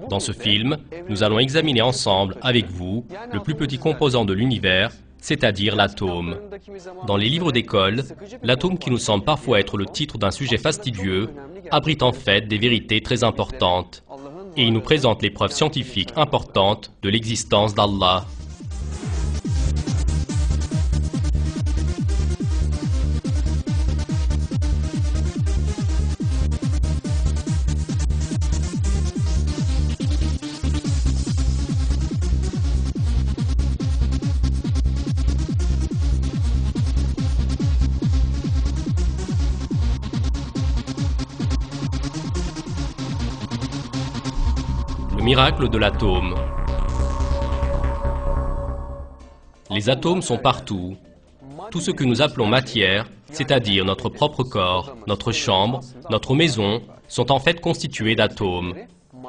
Dans ce film, nous allons examiner ensemble, avec vous, le plus petit composant de l'univers, c'est-à-dire l'atome. Dans les livres d'école, l'atome qui nous semble parfois être le titre d'un sujet fastidieux, abrite en fait des vérités très importantes. Et il nous présente les preuves scientifiques importantes de l'existence d'Allah. Le miracle de l'atome. Les atomes sont partout. Tout ce que nous appelons matière, c'est-à-dire notre propre corps, notre chambre, notre maison, sont en fait constitués d'atomes.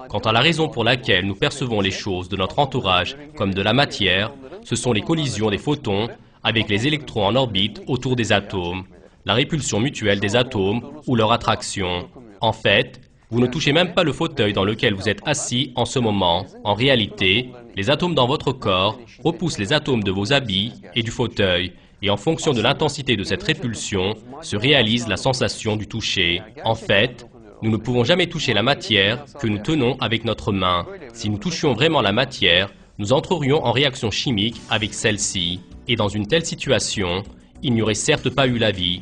Quant à la raison pour laquelle nous percevons les choses de notre entourage comme de la matière, ce sont les collisions des photons avec les électrons en orbite autour des atomes, la répulsion mutuelle des atomes ou leur attraction. En fait, vous ne touchez même pas le fauteuil dans lequel vous êtes assis en ce moment. En réalité, les atomes dans votre corps repoussent les atomes de vos habits et du fauteuil, et en fonction de l'intensité de cette répulsion, se réalise la sensation du toucher. En fait, nous ne pouvons jamais toucher la matière que nous tenons avec notre main. Si nous touchions vraiment la matière, nous entrerions en réaction chimique avec celle-ci. Et dans une telle situation, il n'y aurait certes pas eu la vie.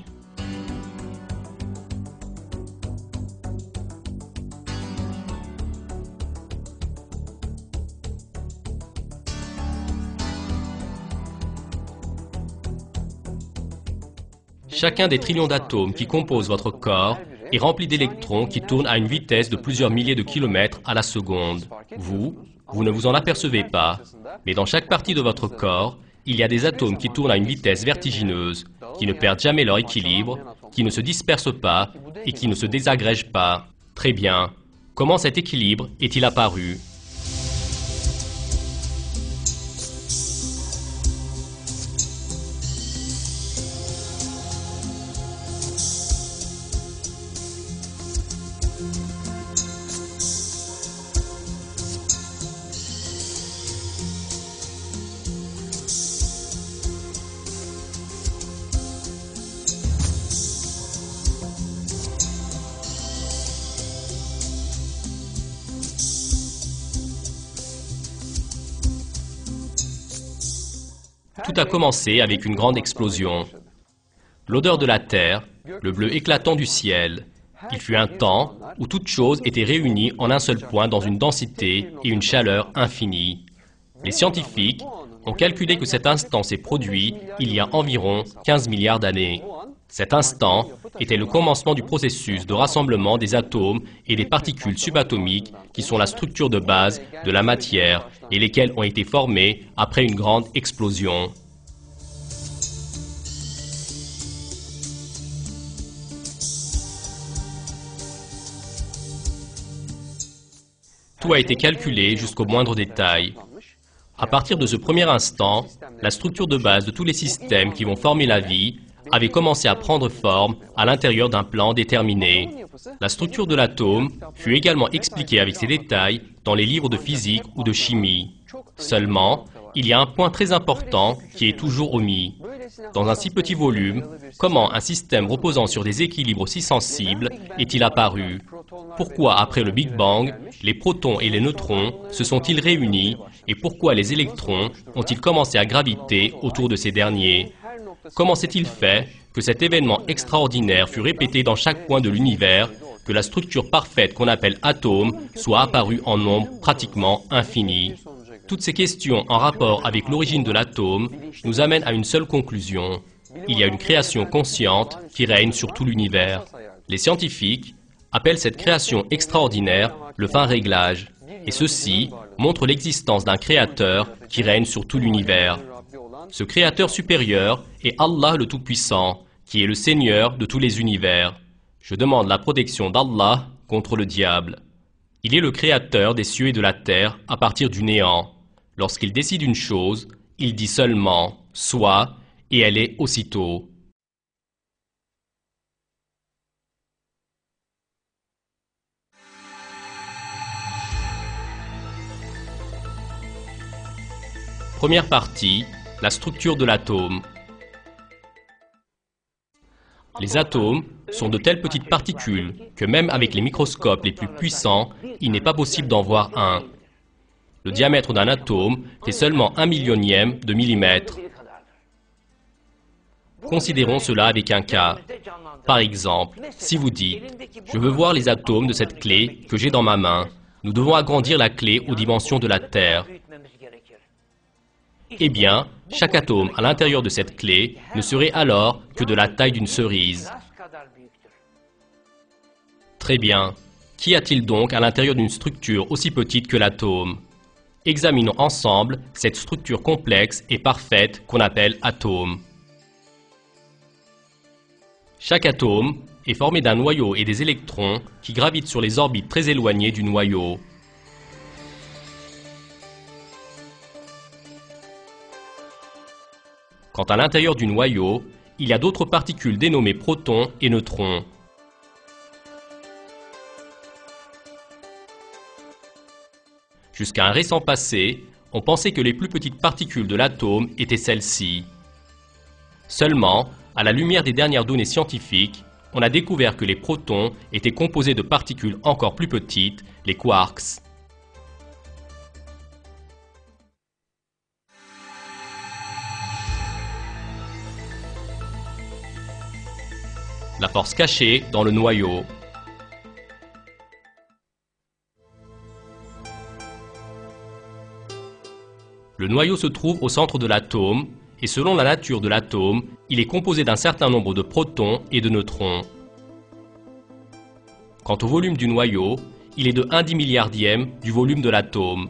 Chacun des trillions d'atomes qui composent votre corps est rempli d'électrons qui tournent à une vitesse de plusieurs milliers de kilomètres à la seconde. Vous ne vous en apercevez pas, mais dans chaque partie de votre corps, il y a des atomes qui tournent à une vitesse vertigineuse, qui ne perdent jamais leur équilibre, qui ne se dispersent pas et qui ne se désagrègent pas. Très bien. Comment cet équilibre est-il apparu ? Tout a commencé avec une grande explosion. L'odeur de la terre, le bleu éclatant du ciel. Il fut un temps où toute chose était réunie en un seul point dans une densité et une chaleur infinies. Les scientifiques ont calculé que cet instant s'est produit il y a environ 15 milliards d'années. Cet instant était le commencement du processus de rassemblement des atomes et des particules subatomiques qui sont la structure de base de la matière et lesquelles ont été formées après une grande explosion. Tout a été calculé jusqu'au moindre détail. À partir de ce premier instant, la structure de base de tous les systèmes qui vont former la vie avait commencé à prendre forme à l'intérieur d'un plan déterminé. La structure de l'atome fut également expliquée avec ses détails dans les livres de physique ou de chimie. Seulement, il y a un point très important qui est toujours omis. Dans un si petit volume, comment un système reposant sur des équilibres si sensibles est-il apparu? Pourquoi, après le Big Bang, les protons et les neutrons se sont-ils réunis et pourquoi les électrons ont-ils commencé à graviter autour de ces derniers? Comment s'est-il fait que cet événement extraordinaire fut répété dans chaque point de l'univers, que la structure parfaite qu'on appelle atome soit apparue en nombre pratiquement infini? Toutes ces questions en rapport avec l'origine de l'atome nous amènent à une seule conclusion. Il y a une création consciente qui règne sur tout l'univers. Les scientifiques appellent cette création extraordinaire le fin réglage, et ceci montre l'existence d'un créateur qui règne sur tout l'univers. Ce créateur supérieur est Allah le Tout-Puissant, qui est le Seigneur de tous les univers. Je demande la protection d'Allah contre le diable. Il est le créateur des cieux et de la terre à partir du néant. Lorsqu'il décide une chose, il dit seulement « soit » et elle est aussitôt. Première partie, la structure de l'atome. Les atomes sont de telles petites particules que même avec les microscopes les plus puissants, il n'est pas possible d'en voir un. Le diamètre d'un atome fait seulement 1/1000e de millimètre. Considérons cela avec un cas. Par exemple, si vous dites « Je veux voir les atomes de cette clé que j'ai dans ma main. Nous devons agrandir la clé aux dimensions de la Terre. » Eh bien, chaque atome à l'intérieur de cette clé ne serait alors que de la taille d'une cerise. Très bien. Qu'y a-t-il donc à l'intérieur d'une structure aussi petite que l'atome? Examinons ensemble cette structure complexe et parfaite qu'on appelle atome. Chaque atome est formé d'un noyau et des électrons qui gravitent sur les orbites très éloignées du noyau. Quant à l'intérieur du noyau, il y a d'autres particules dénommées protons et neutrons. Jusqu'à un récent passé, on pensait que les plus petites particules de l'atome étaient celles-ci. Seulement, à la lumière des dernières données scientifiques, on a découvert que les protons étaient composés de particules encore plus petites, les quarks. La force cachée dans le noyau. Le noyau se trouve au centre de l'atome et selon la nature de l'atome, il est composé d'un certain nombre de protons et de neutrons. Quant au volume du noyau, il est de 1/10 milliardième du volume de l'atome.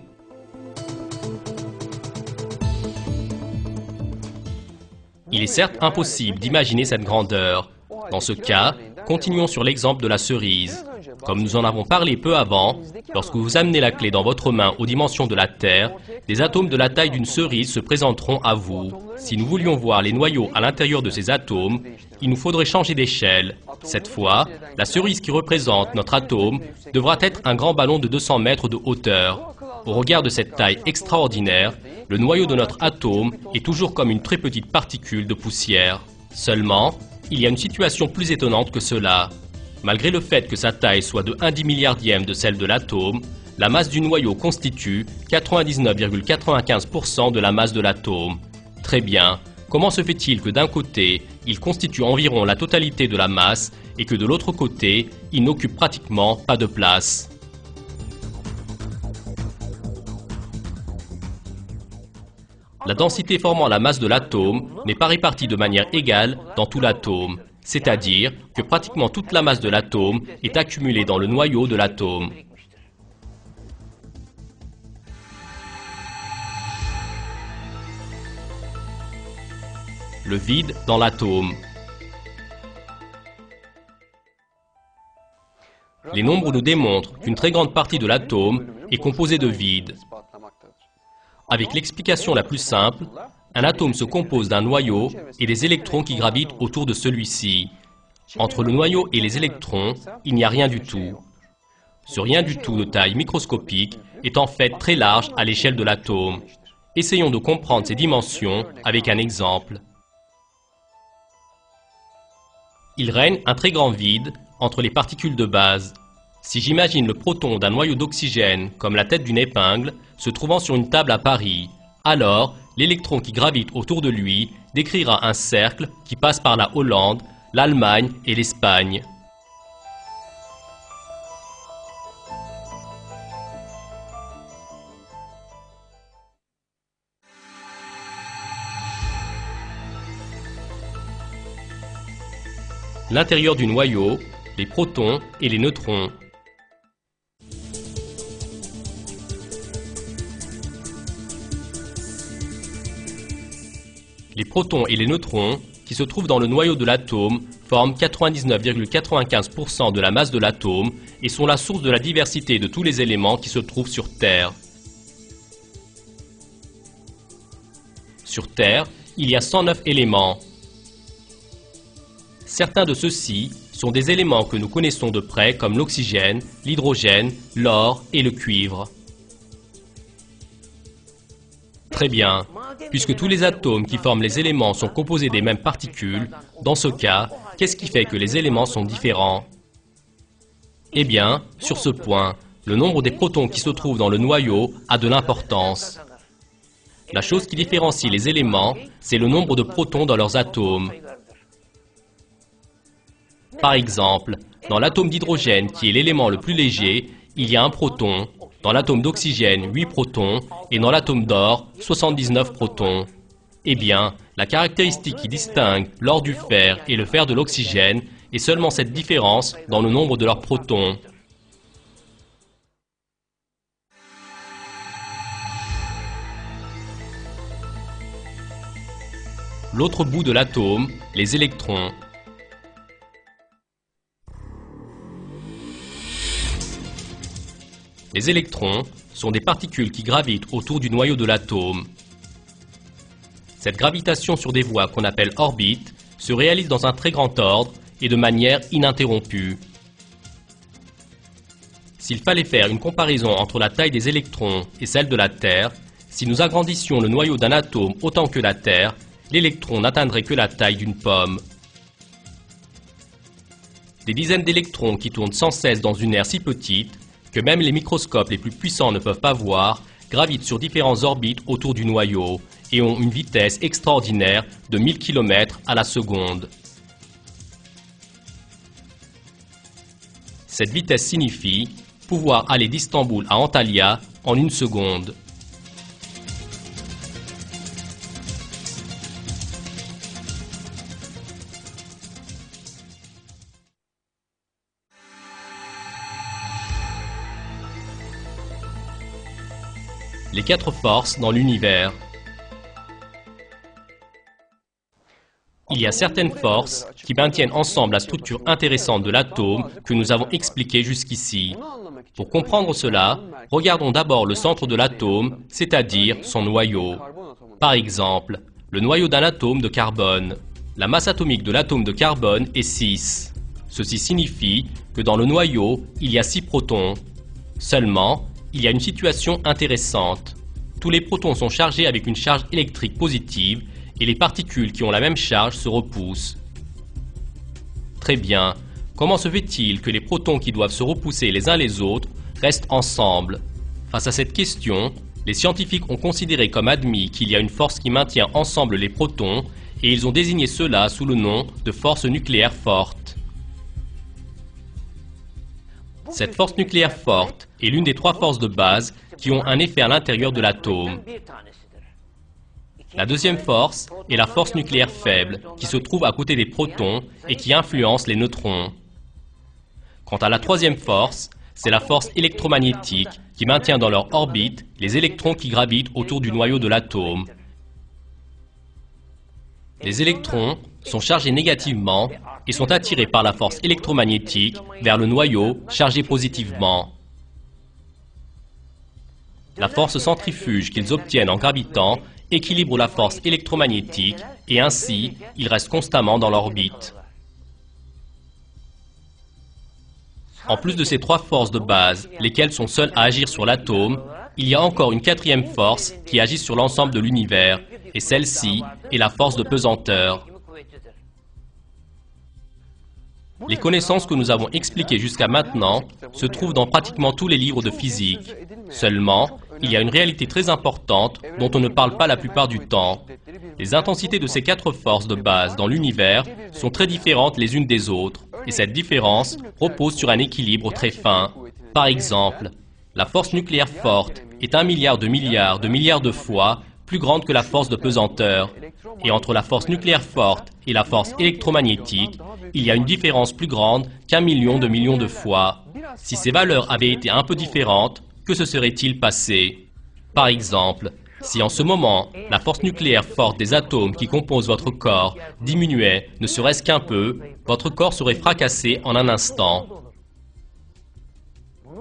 Il est certes impossible d'imaginer cette grandeur. Dans ce cas, continuons sur l'exemple de la cerise. Comme nous en avons parlé peu avant, lorsque vous amenez la clé dans votre main aux dimensions de la Terre, des atomes de la taille d'une cerise se présenteront à vous. Si nous voulions voir les noyaux à l'intérieur de ces atomes, il nous faudrait changer d'échelle. Cette fois, la cerise qui représente notre atome devra être un grand ballon de 200 mètres de hauteur. Au regard de cette taille extraordinaire, le noyau de notre atome est toujours comme une très petite particule de poussière. Seulement, il y a une situation plus étonnante que cela. Malgré le fait que sa taille soit de 1/10 milliardième de celle de l'atome, la masse du noyau constitue 99,95% de la masse de l'atome. Très bien, comment se fait-il que d'un côté, il constitue environ la totalité de la masse et que de l'autre côté, il n'occupe pratiquement pas de place? La densité formant la masse de l'atome n'est pas répartie de manière égale dans tout l'atome, c'est-à-dire que pratiquement toute la masse de l'atome est accumulée dans le noyau de l'atome. Le vide dans l'atome. Les nombres nous démontrent qu'une très grande partie de l'atome est composée de vide. Avec l'explication la plus simple, un atome se compose d'un noyau et des électrons qui gravitent autour de celui-ci. Entre le noyau et les électrons, il n'y a rien du tout. Ce rien du tout de taille microscopique est en fait très large à l'échelle de l'atome. Essayons de comprendre ces dimensions avec un exemple. Il règne un très grand vide entre les particules de base. Si j'imagine le proton d'un noyau d'oxygène comme la tête d'une épingle se trouvant sur une table à Paris, alors l'électron qui gravite autour de lui décrira un cercle qui passe par la Hollande, l'Allemagne et l'Espagne. L'intérieur du noyau, les protons et les neutrons. Les protons et les neutrons, qui se trouvent dans le noyau de l'atome, forment 99,95% de la masse de l'atome et sont la source de la diversité de tous les éléments qui se trouvent sur Terre. Sur Terre, il y a 109 éléments. Certains de ceux-ci sont des éléments que nous connaissons de près comme l'oxygène, l'hydrogène, l'or et le cuivre. Très bien. Puisque tous les atomes qui forment les éléments sont composés des mêmes particules, dans ce cas, qu'est-ce qui fait que les éléments sont différents? Eh bien, sur ce point, le nombre des protons qui se trouvent dans le noyau a de l'importance. La chose qui différencie les éléments, c'est le nombre de protons dans leurs atomes. Par exemple, dans l'atome d'hydrogène, qui est l'élément le plus léger, il y a un proton, dans l'atome d'oxygène, 8 protons, et dans l'atome d'or, 79 protons. Eh bien, la caractéristique qui distingue l'or du fer et le fer de l'oxygène est seulement cette différence dans le nombre de leurs protons. L'autre bout de l'atome, les électrons. Les électrons sont des particules qui gravitent autour du noyau de l'atome. Cette gravitation sur des voies qu'on appelle orbites se réalise dans un très grand ordre et de manière ininterrompue. S'il fallait faire une comparaison entre la taille des électrons et celle de la Terre, si nous agrandissions le noyau d'un atome autant que la Terre, l'électron n'atteindrait que la taille d'une pomme. Des dizaines d'électrons qui tournent sans cesse dans une aire si petite que même les microscopes les plus puissants ne peuvent pas voir, gravitent sur différentes orbites autour du noyau et ont une vitesse extraordinaire de 1000 km à la seconde. Cette vitesse signifie pouvoir aller d'Istanbul à Antalya en 1 seconde. Les 4 forces dans l'univers. Il y a certaines forces qui maintiennent ensemble la structure intéressante de l'atome que nous avons expliquée jusqu'ici. Pour comprendre cela, regardons d'abord le centre de l'atome, c'est-à-dire son noyau. Par exemple, le noyau d'un atome de carbone. La masse atomique de l'atome de carbone est 6. Ceci signifie que dans le noyau, il y a 6 protons. Seulement, il y a une situation intéressante. Tous les protons sont chargés avec une charge électrique positive et les particules qui ont la même charge se repoussent. Très bien. Comment se fait-il que les protons qui doivent se repousser les uns les autres restent ensemble? Face à cette question, les scientifiques ont considéré comme admis qu'il y a une force qui maintient ensemble les protons et ils ont désigné cela sous le nom de force nucléaire forte. Cette force nucléaire forte est l'une des 3 forces de base qui ont un effet à l'intérieur de l'atome. La deuxième force est la force nucléaire faible, qui se trouve à côté des protons et qui influence les neutrons. Quant à la troisième force, c'est la force électromagnétique qui maintient dans leur orbite les électrons qui gravitent autour du noyau de l'atome. Les électrons sont chargés négativement et sont attirés par la force électromagnétique vers le noyau chargé positivement. La force centrifuge qu'ils obtiennent en gravitant équilibre la force électromagnétique et ainsi, ils restent constamment dans l'orbite. En plus de ces 3 forces de base, lesquelles sont seules à agir sur l'atome, il y a encore une 4e force qui agit sur l'ensemble de l'univers, et celle-ci est la force de pesanteur. Les connaissances que nous avons expliquées jusqu'à maintenant se trouvent dans pratiquement tous les livres de physique. Seulement, il y a une réalité très importante dont on ne parle pas la plupart du temps. Les intensités de ces 4 forces de base dans l'univers sont très différentes les unes des autres, et cette différence repose sur un équilibre très fin. Par exemple, la force nucléaire forte est 1 milliard de milliards de fois plus grande que la force de pesanteur. Et entre la force nucléaire forte et la force électromagnétique, il y a une différence plus grande qu'1 million de fois. Si ces valeurs avaient été un peu différentes, que se serait-il passé? Par exemple, si en ce moment, la force nucléaire forte des atomes qui composent votre corps diminuait ne serait-ce qu'un peu, votre corps serait fracassé en un instant.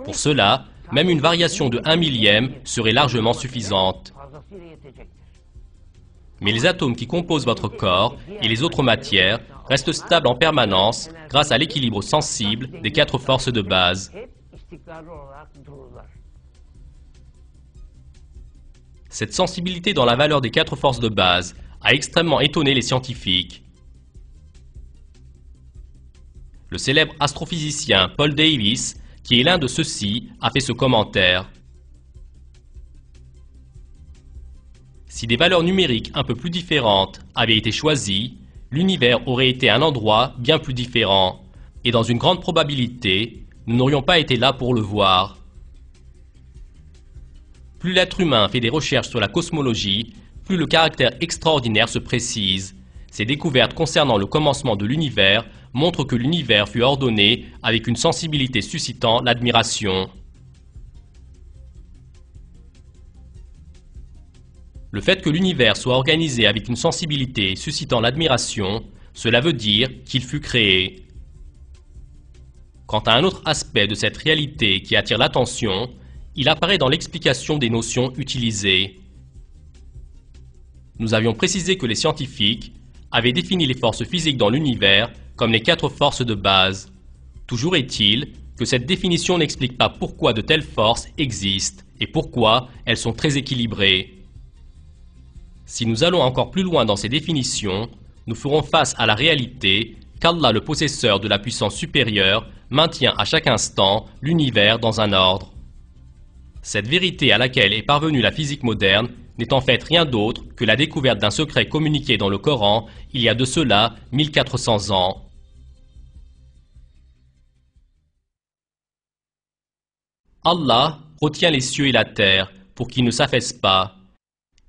Pour cela, même une variation de 1 millième serait largement suffisante. Mais les atomes qui composent votre corps et les autres matières restent stables en permanence grâce à l'équilibre sensible des 4 forces de base. Cette sensibilité dans la valeur des 4 forces de base a extrêmement étonné les scientifiques. Le célèbre astrophysicien Paul Davies, qui est l'un de ceux-ci, a fait ce commentaire. Si des valeurs numériques un peu plus différentes avaient été choisies, l'univers aurait été un endroit bien plus différent, et dans une grande probabilité, nous n'aurions pas été là pour le voir. Plus l'être humain fait des recherches sur la cosmologie, plus le caractère extraordinaire se précise. Ces découvertes concernant le commencement de l'univers montrent que l'univers fut ordonné avec une sensibilité suscitant l'admiration. Le fait que l'univers soit organisé avec une sensibilité suscitant l'admiration, cela veut dire qu'il fut créé. Quant à un autre aspect de cette réalité qui attire l'attention, il apparaît dans l'explication des notions utilisées. Nous avions précisé que les scientifiques avaient défini les forces physiques dans l'univers comme les 4 forces de base. Toujours est-il que cette définition n'explique pas pourquoi de telles forces existent et pourquoi elles sont très équilibrées. Si nous allons encore plus loin dans ces définitions, nous ferons face à la réalité qu'Allah, le possesseur de la puissance supérieure, maintient à chaque instant l'univers dans un ordre. Cette vérité à laquelle est parvenue la physique moderne n'est en fait rien d'autre que la découverte d'un secret communiqué dans le Coran il y a de cela 1400 ans. Allah retient les cieux et la terre pour qu'ils ne s'affaissent pas.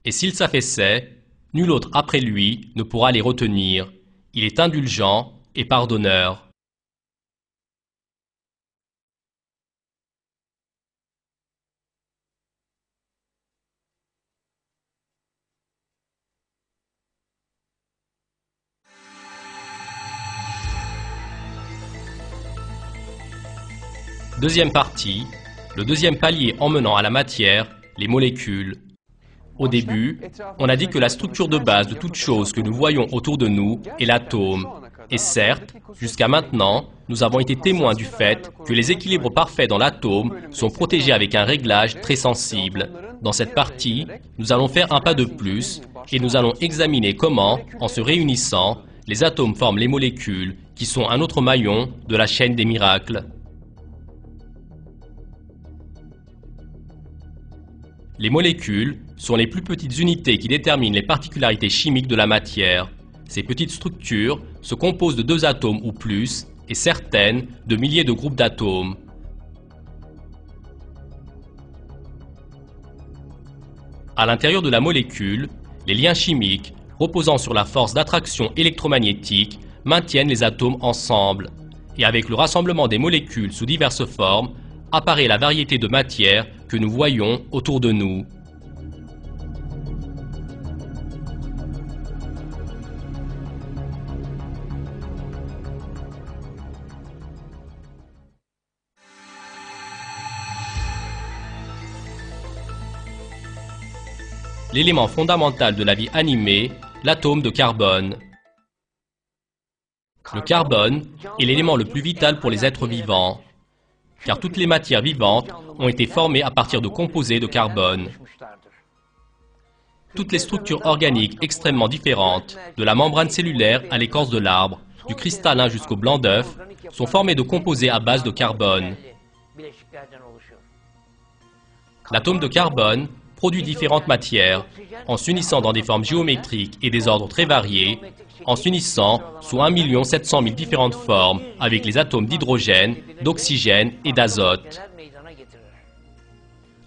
Et s'il s'affaissait, nul autre après lui ne pourra les retenir. Il est indulgent et pardonneur. Deuxième partie, le deuxième palier emmenant à la matière, les molécules. Au début, on a dit que la structure de base de toute chose que nous voyons autour de nous est l'atome. Et certes, jusqu'à maintenant, nous avons été témoins du fait que les équilibres parfaits dans l'atome sont protégés avec un réglage très sensible. Dans cette partie, nous allons faire un pas de plus et nous allons examiner comment, en se réunissant, les atomes forment les molécules qui sont un autre maillon de la chaîne des miracles. Les molécules sont les plus petites unités qui déterminent les particularités chimiques de la matière. Ces petites structures se composent de 2 atomes ou plus, et certaines de milliers de groupes d'atomes. À l'intérieur de la molécule, les liens chimiques, reposant sur la force d'attraction électromagnétique, maintiennent les atomes ensemble. Et avec le rassemblement des molécules sous diverses formes, apparaît la variété de matières que nous voyons autour de nous. L'élément fondamental de la vie animée, l'atome de carbone. Le carbone est l'élément le plus vital pour les êtres vivants, car toutes les matières vivantes ont été formées à partir de composés de carbone. Toutes les structures organiques extrêmement différentes, de la membrane cellulaire à l'écorce de l'arbre, du cristallin jusqu'au blanc d'œuf, sont formées de composés à base de carbone. L'atome de carbone produit différentes matières, en s'unissant dans des formes géométriques et des ordres très variés, en s'unissant sous 1 700 000 différentes formes avec les atomes d'hydrogène, d'oxygène et d'azote.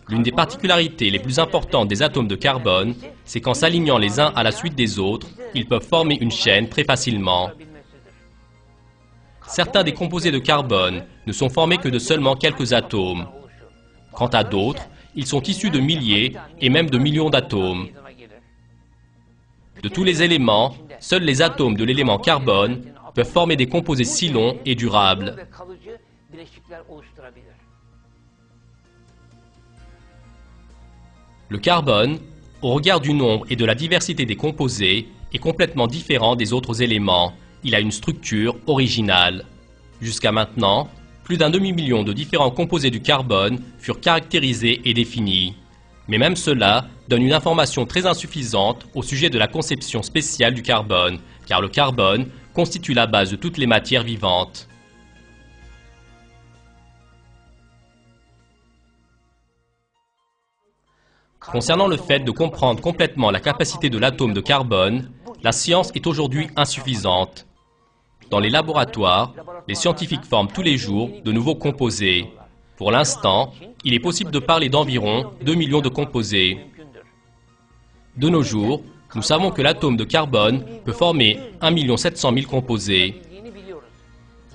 L'une des particularités les plus importantes des atomes de carbone, c'est qu'en s'alignant les uns à la suite des autres, ils peuvent former une chaîne très facilement. Certains des composés de carbone ne sont formés que de seulement quelques atomes. Quant à d'autres, ils sont issus de milliers et même de millions d'atomes. De tous les éléments, seuls les atomes de l'élément carbone peuvent former des composés si longs et durables. Le carbone, au regard du nombre et de la diversité des composés, est complètement différent des autres éléments. Il a une structure originale. Jusqu'à maintenant, plus d'1 demi-million de différents composés du carbone furent caractérisés et définis. Mais même cela donne une information très insuffisante au sujet de la conception spéciale du carbone, car le carbone constitue la base de toutes les matières vivantes. Concernant le fait de comprendre complètement la capacité de l'atome de carbone, la science est aujourd'hui insuffisante. Dans les laboratoires, les scientifiques forment tous les jours de nouveaux composés. Pour l'instant, il est possible de parler d'environ 2 millions de composés. De nos jours, nous savons que l'atome de carbone peut former 1 700 000 composés.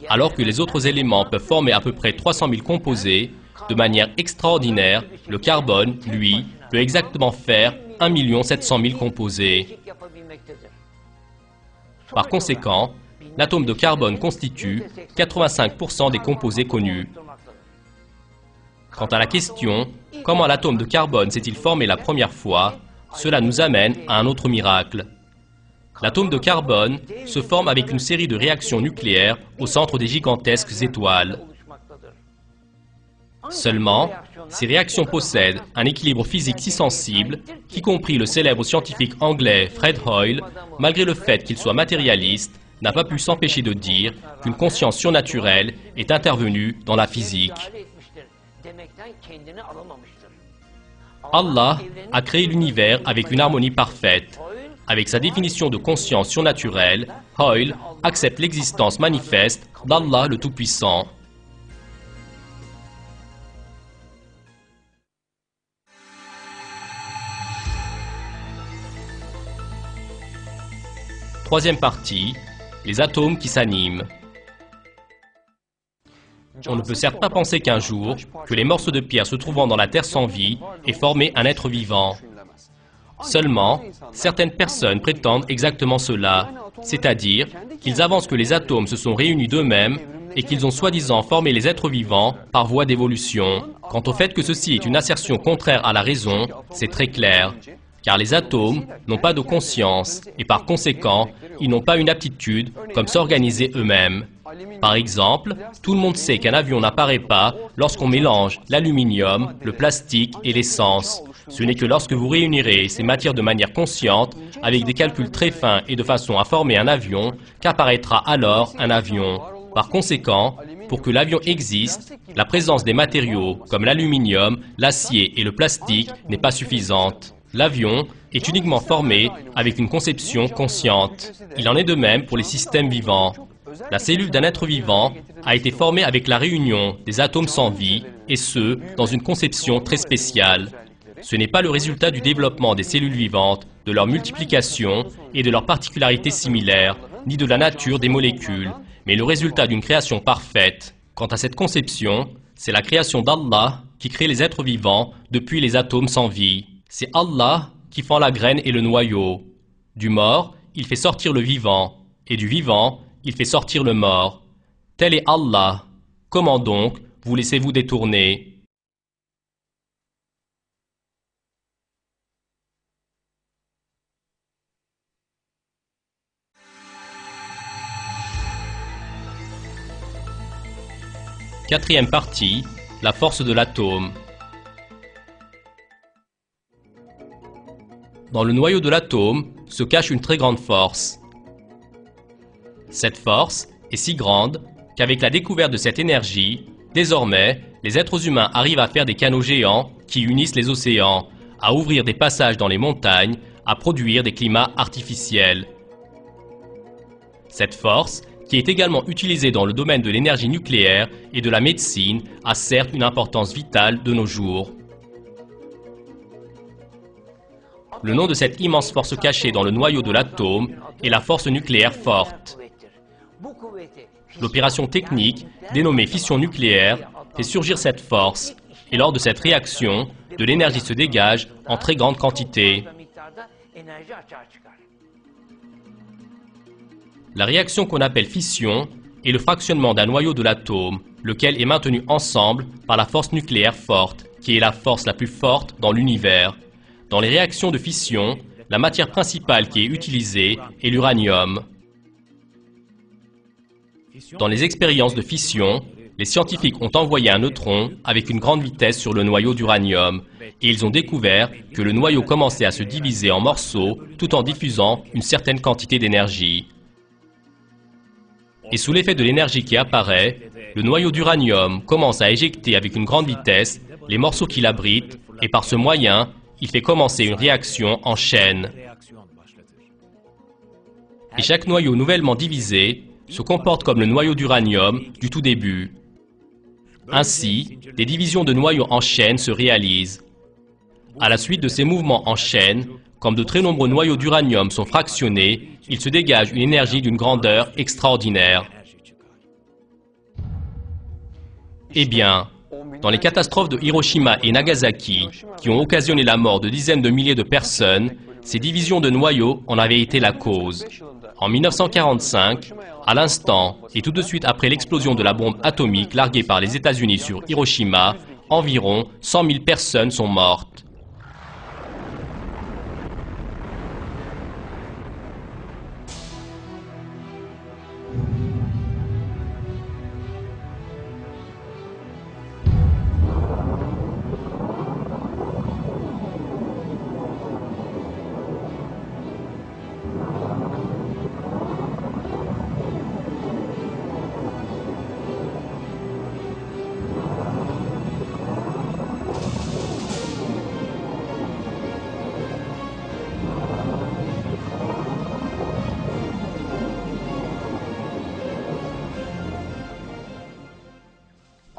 Alors que les autres éléments peuvent former à peu près 300 000 composés, de manière extraordinaire, le carbone, lui, peut exactement faire 1 700 000 composés. Par conséquent, l'atome de carbone constitue 85% des composés connus. Quant à la question « Comment l'atome de carbone s'est-il formé la première fois ?», cela nous amène à un autre miracle. L'atome de carbone se forme avec une série de réactions nucléaires au centre des gigantesques étoiles. Seulement, ces réactions possèdent un équilibre physique si sensible qu'y compris le célèbre scientifique anglais Fred Hoyle, malgré le fait qu'il soit matérialiste, n'a pas pu s'empêcher de dire qu'une conscience surnaturelle est intervenue dans la physique. Allah a créé l'univers avec une harmonie parfaite. Avec sa définition de conscience surnaturelle, Hoyle accepte l'existence manifeste d'Allah le Tout-Puissant. Troisième partie, les atomes qui s'animent. On ne peut certes pas penser qu'un jour, que les morceaux de pierre se trouvant dans la terre sans vie aient formé un être vivant. Seulement, certaines personnes prétendent exactement cela, c'est-à-dire qu'ils avancent que les atomes se sont réunis d'eux-mêmes et qu'ils ont soi-disant formé les êtres vivants par voie d'évolution. Quant au fait que ceci est une assertion contraire à la raison, c'est très clair. Car les atomes n'ont pas de conscience et par conséquent, ils n'ont pas une aptitude comme s'organiser eux-mêmes. Par exemple, tout le monde sait qu'un avion n'apparaît pas lorsqu'on mélange l'aluminium, le plastique et l'essence. Ce n'est que lorsque vous réunirez ces matières de manière consciente, avec des calculs très fins et de façon à former un avion, qu'apparaîtra alors un avion. Par conséquent, pour que l'avion existe, la présence des matériaux comme l'aluminium, l'acier et le plastique n'est pas suffisante. L'avion est uniquement formé avec une conception consciente. Il en est de même pour les systèmes vivants. La cellule d'un être vivant a été formée avec la réunion des atomes sans vie, et ce, dans une conception très spéciale. Ce n'est pas le résultat du développement des cellules vivantes, de leur multiplication et de leurs particularités similaires, ni de la nature des molécules, mais le résultat d'une création parfaite. Quant à cette conception, c'est la création d'Allah qui crée les êtres vivants depuis les atomes sans vie. C'est Allah qui fend la graine et le noyau. Du mort, il fait sortir le vivant, et du vivant, il fait sortir le mort. Tel est Allah. Comment donc vous laissez-vous détourner ? Quatrième partie, la force de l'atome. Dans le noyau de l'atome se cache une très grande force. Cette force est si grande qu'avec la découverte de cette énergie, désormais, les êtres humains arrivent à faire des canaux géants qui unissent les océans, à ouvrir des passages dans les montagnes, à produire des climats artificiels. Cette force, qui est également utilisée dans le domaine de l'énergie nucléaire et de la médecine, a certes une importance vitale de nos jours. Le nom de cette immense force cachée dans le noyau de l'atome est la force nucléaire forte. L'opération technique, dénommée fission nucléaire, fait surgir cette force, et lors de cette réaction, de l'énergie se dégage en très grande quantité. La réaction qu'on appelle fission est le fractionnement d'un noyau de l'atome, lequel est maintenu ensemble par la force nucléaire forte, qui est la force la plus forte dans l'univers. Dans les réactions de fission, la matière principale qui est utilisée est l'uranium. Dans les expériences de fission, Les scientifiques ont envoyé un neutron avec une grande vitesse sur le noyau d'uranium et ils ont découvert que le noyau commençait à se diviser en morceaux tout en diffusant une certaine quantité d'énergie. Et sous l'effet de l'énergie qui apparaît, le noyau d'uranium commence à éjecter avec une grande vitesse les morceaux qui l'abritent et par ce moyen, il fait commencer une réaction en chaîne. Et chaque noyau nouvellement divisé se comporte comme le noyau d'uranium du tout début. Ainsi, des divisions de noyaux en chaîne se réalisent. À la suite de ces mouvements en chaîne, comme de très nombreux noyaux d'uranium sont fractionnés, il se dégage une énergie d'une grandeur extraordinaire. Eh bien, dans les catastrophes de Hiroshima et Nagasaki, qui ont occasionné la mort de dizaines de milliers de personnes, ces divisions de noyaux en avaient été la cause. En 1945, à l'instant et tout de suite après l'explosion de la bombe atomique larguée par les États-Unis sur Hiroshima, environ 100 000 personnes sont mortes.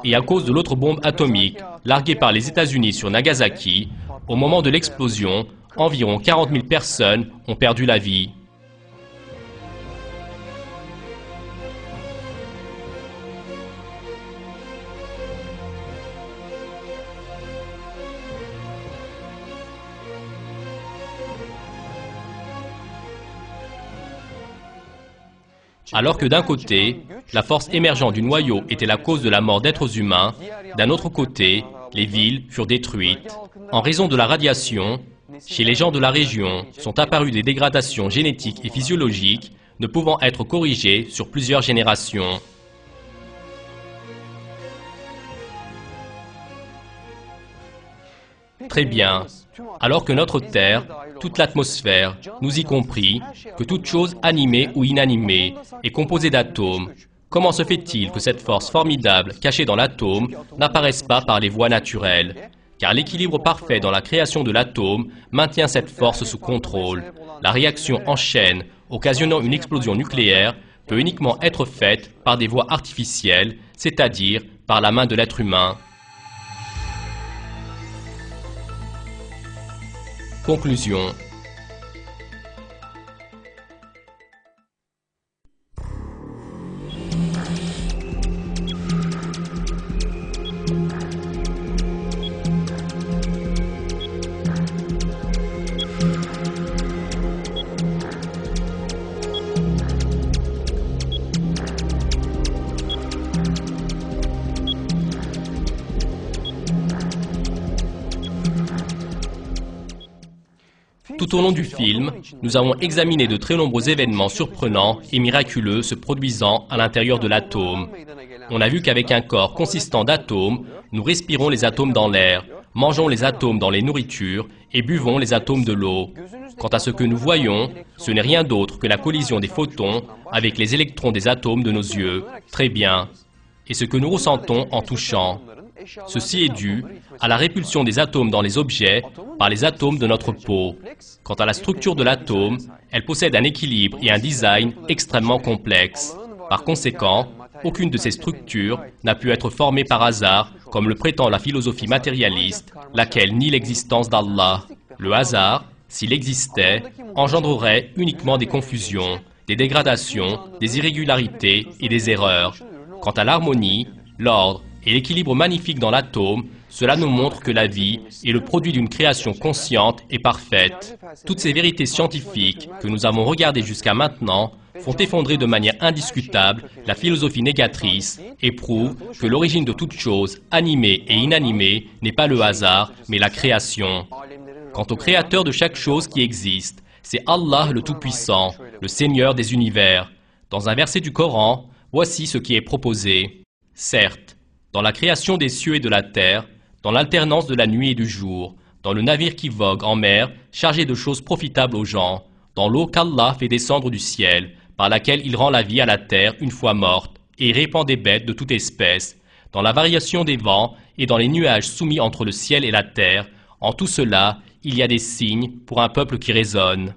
Et à cause de l'autre bombe atomique larguée par les États-Unis sur Nagasaki, au moment de l'explosion, environ 40 000 personnes ont perdu la vie. Alors que d'un côté, la force émergeant du noyau était la cause de la mort d'êtres humains, d'un autre côté, les villes furent détruites. En raison de la radiation, chez les gens de la région sont apparues des dégradations génétiques et physiologiques ne pouvant être corrigées sur plusieurs générations. Très bien. Alors que notre Terre, toute l'atmosphère, nous y compris, que toute chose animée ou inanimée est composée d'atomes, comment se fait-il que cette force formidable cachée dans l'atome n'apparaisse pas par les voies naturelles? Car l'équilibre parfait dans la création de l'atome maintient cette force sous contrôle. La réaction en chaîne, occasionnant une explosion nucléaire, peut uniquement être faite par des voies artificielles, c'est-à-dire par la main de l'être humain. Conclusion. Tout au long du film, nous avons examiné de très nombreux événements surprenants et miraculeux se produisant à l'intérieur de l'atome. On a vu qu'avec un corps consistant d'atomes, nous respirons les atomes dans l'air, mangeons les atomes dans les nourritures et buvons les atomes de l'eau. Quant à ce que nous voyons, ce n'est rien d'autre que la collision des photons avec les électrons des atomes de nos yeux. Très bien. Et ce que nous ressentons en touchant. Ceci est dû à la répulsion des atomes dans les objets par les atomes de notre peau. Quant à la structure de l'atome, elle possède un équilibre et un design extrêmement complexes. Par conséquent, aucune de ces structures n'a pu être formée par hasard, comme le prétend la philosophie matérialiste, laquelle nie l'existence d'Allah. Le hasard, s'il existait, engendrerait uniquement des confusions, des dégradations, des irrégularités et des erreurs. Quant à l'harmonie, l'ordre et l'équilibre magnifique dans l'atome, cela nous montre que la vie est le produit d'une création consciente et parfaite. Toutes ces vérités scientifiques que nous avons regardées jusqu'à maintenant font effondrer de manière indiscutable la philosophie négatrice et prouvent que l'origine de toute chose, animée et inanimée, n'est pas le hasard, mais la création. Quant au créateur de chaque chose qui existe, c'est Allah le Tout-Puissant, le Seigneur des univers. Dans un verset du Coran, voici ce qui est proposé. Certes, dans la création des cieux et de la terre, dans l'alternance de la nuit et du jour, dans le navire qui vogue en mer chargé de choses profitables aux gens, dans l'eau qu'Allah fait descendre du ciel, par laquelle il rend la vie à la terre une fois morte, et répand des bêtes de toute espèce, dans la variation des vents et dans les nuages soumis entre le ciel et la terre, en tout cela, il y a des signes pour un peuple qui raisonne.